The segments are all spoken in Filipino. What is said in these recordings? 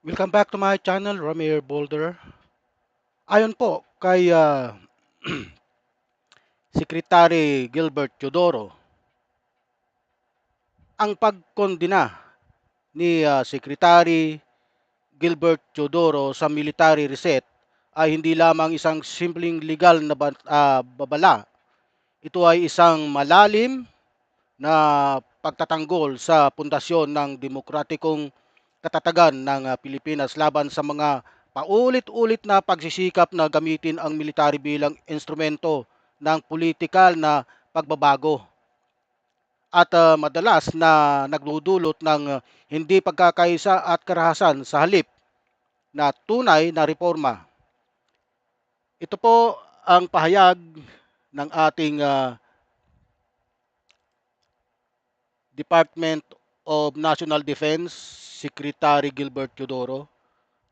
Welcome back to my channel, Ramir Boulder. Ayon po kay Secretary Gilbert Teodoro, ang pagkondena ni Secretary Gilbert Teodoro sa military reset ay hindi lamang isang simpleng legal na babala. Ito ay isang malalim na pagtatanggol sa pundasyon ng demokratikong katatagan ng Pilipinas laban sa mga paulit-ulit na pagsisikap na gamitin ang military bilang instrumento ng politikal na pagbabago at madalas na nagdudulot ng hindi pagkakaisa at karahasan sa halip na tunay na reforma. Ito po ang pahayag ng ating Department of National Defense Secretary Gilbert Teodoro.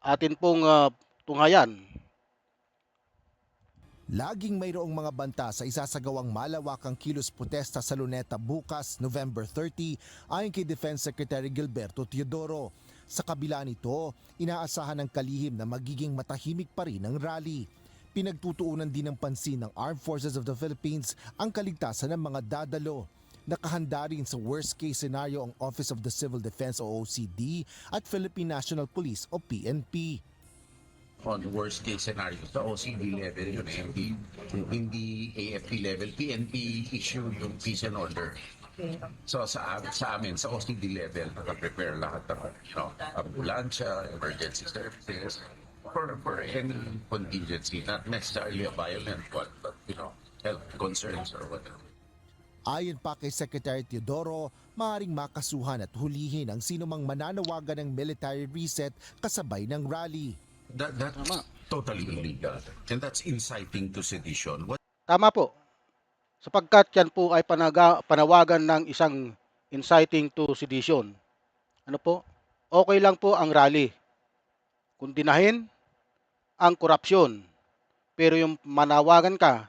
Atin pong tunghayan. Laging mayroong mga banta sa isasagawang malawakang kilos protesta sa Luneta bukas, November 30, ayon kay Defense Secretary Gilberto Teodoro. Sa kabila nito, inaasahan ng kalihim na magiging matahimik pa rin ang rally. Pinagtutuunan din ng pansin ng Armed Forces of the Philippines ang kaligtasan ng mga dadalo. Nakahanda rin sa worst case scenario ang Office of the Civil Defense o OCD at Philippine National Police o PNP. On worst case scenario sa OCD level yun hindi AFP level. PNP issue yung peace and order. So sa amin sa OCD level naka-prepare lahat ng ambulansya, emergency services for any contingency, not necessarily a violent one, but health concerns or whatever. Ayon pa kay Secretary Teodoro, maaaring makasuhan at hulihin ang sinumang mananawagan ng military reset kasabay ng rally. That's totally illegal. And that's inciting to sedition. Tama po, sapagkat yan po ay panawagan ng isang inciting to sedition. Ano po? Okay lang po ang rally. Kundinahin ang korupsyon. Pero yung manawagan ka,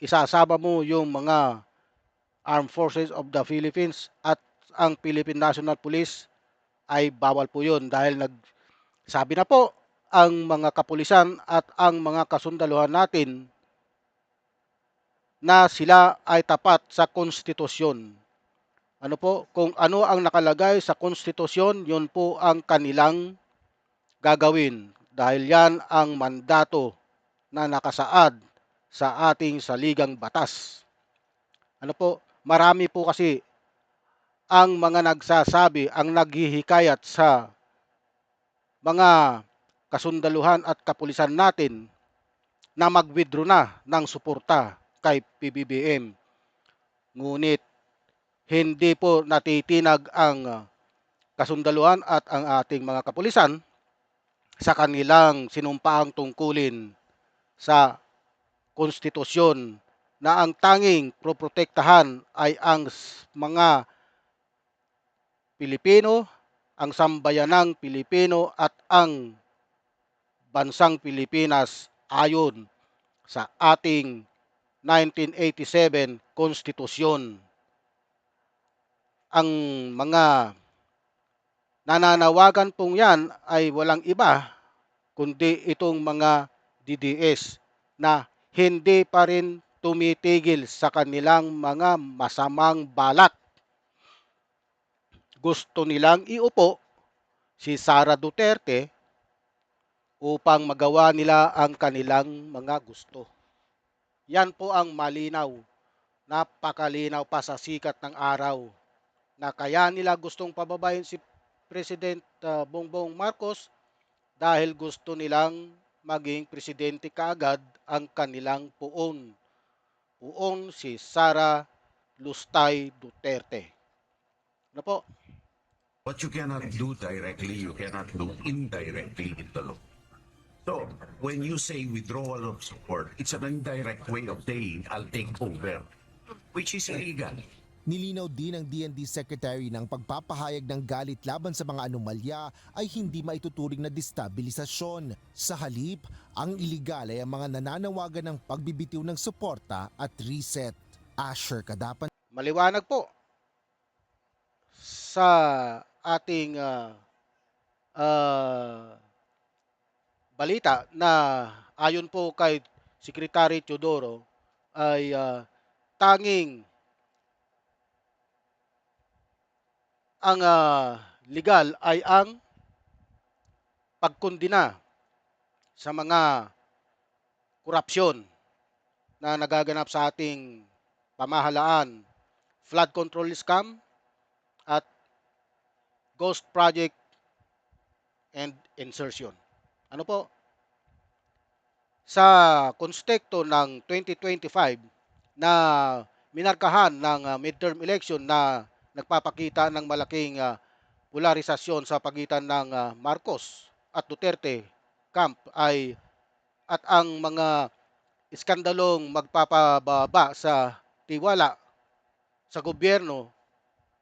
isasama mo yung mga Armed Forces of the Philippines at ang Philippine National Police, ay bawal po yun dahil nagsabi na po ang mga kapulisan at ang mga kasundaluhan natin na sila ay tapat sa konstitusyon. Ano po? Kung ano ang nakalagay sa konstitusyon, yun po ang kanilang gagawin dahil yan ang mandato na nakasaad sa ating saligang batas. Ano po? Marami po kasi ang mga nagsasabi, ang naghihikayat sa mga kasundaluhan at kapulisan natin na mag-withdraw na ng suporta kay PBBM. Ngunit hindi po natitinag ang kasundaluhan at ang ating mga kapulisan sa kanilang sinumpaang tungkulin sa konstitusyon na ang tanging proprotektahan ay ang mga Pilipino, ang sambayanang Pilipino at ang bansang Pilipinas ayon sa ating 1987 konstitusyon. Ang mga nananawagan pong yan ay walang iba kundi itong mga DDS na hindi pa rin tumitigil sa kanilang mga masamang balak. Gusto nilang iupo si Sara Duterte upang magawa nila ang kanilang mga gusto. Yan po ang malinaw, napakalinaw pa sa sikat ng araw na kaya nila gustong pababayin si President Bongbong Marcos dahil gusto nilang maging presidente kaagad ang kanilang puon. Puon si Sara Lustay Duterte. Ano po? What you cannot do directly, you cannot do indirectly in the law. So, when you say withdrawal of support, it's an indirect way of saying, I'll take over, which is illegal. Nilinaw din ng DND Secretary ng pagpapahayag ng galit laban sa mga anomalya ay hindi maituturing na destabilisasyon. Sa halip, ang iligal ay ang mga nananawagan ng pagbibitiw ng suporta at reset. Asher Kadapan. Maliwanag po sa ating ah, balita na ayon po kay Secretary Teodoro ay tanging ang legal ay ang pagkondina sa mga korupsyon na nagaganap sa ating pamahalaan, flood control scam at ghost project and insertion. Ano po? Sa konstekto ng 2025 na minarkahan ng midterm election na nagpapakita ng malaking polarisasyon sa pagitan ng Marcos at Duterte camp ay at ang mga iskandalong magpapababa sa tiwala sa gobyerno,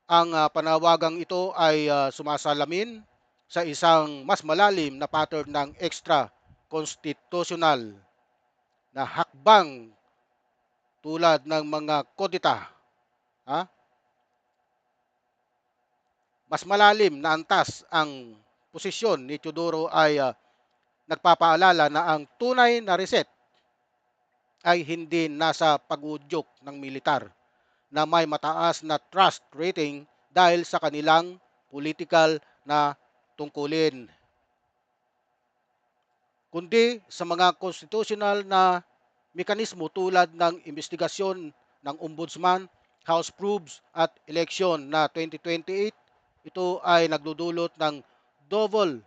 ang panawagang ito ay sumasalamin sa isang mas malalim na pattern ng extra constitutional na hakbang tulad ng mga kodita. Ha? Mas malalim na antas ang posisyon ni Teodoro ay nagpapaalala na ang tunay na reset ay hindi nasa pag-udyok ng militar na may mataas na trust rating dahil sa kanilang political na tungkulin, kundi sa mga constitutional na mekanismo tulad ng investigasyon ng Ombudsman, House Probes at eleksyon na 2028. Ito ay nagdudulot ng double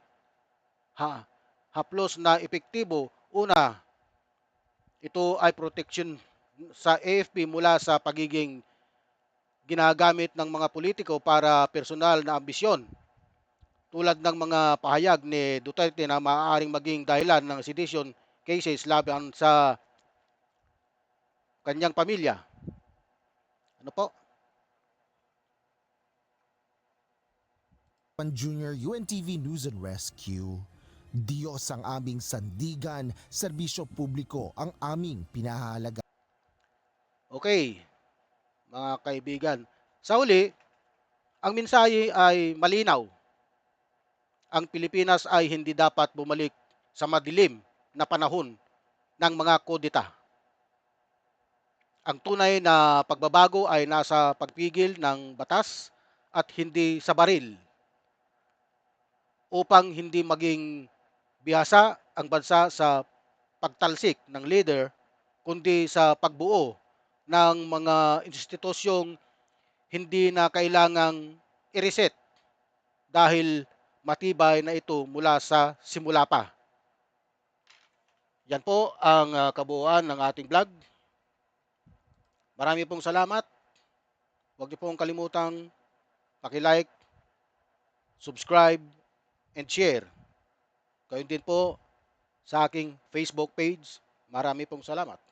ha, haplos na epektibo. Una, ito ay protection sa AFP mula sa pagiging ginagamit ng mga politiko para personal na ambisyon tulad ng mga pahayag ni Duterte na maaaring maging dahilan ng sedition cases laban sa kanyang pamilya. Ano po? Junior UNTV News and Rescue. Diyos ang aming sandigan, serbisyo publiko ang aming pinahalaga. Okay, mga kaibigan. Sa huli, ang mensahe ay malinaw. Ang Pilipinas ay hindi dapat bumalik sa madilim na panahon ng mga kudeta. Ang tunay na pagbabago ay nasa pagpigil ng batas at hindi sa baril upang hindi maging bihasa ang bansa sa pagtalsik ng leader kundi sa pagbuo ng mga institusyong hindi na kailangang i-reset dahil matibay na ito mula sa simula pa. Yan po ang kabuuan ng ating vlog. Marami pong salamat. Huwag niyo pong kalimutang paki-like, subscribe, and share. Gayon din po sa aking Facebook page. Marami pong salamat.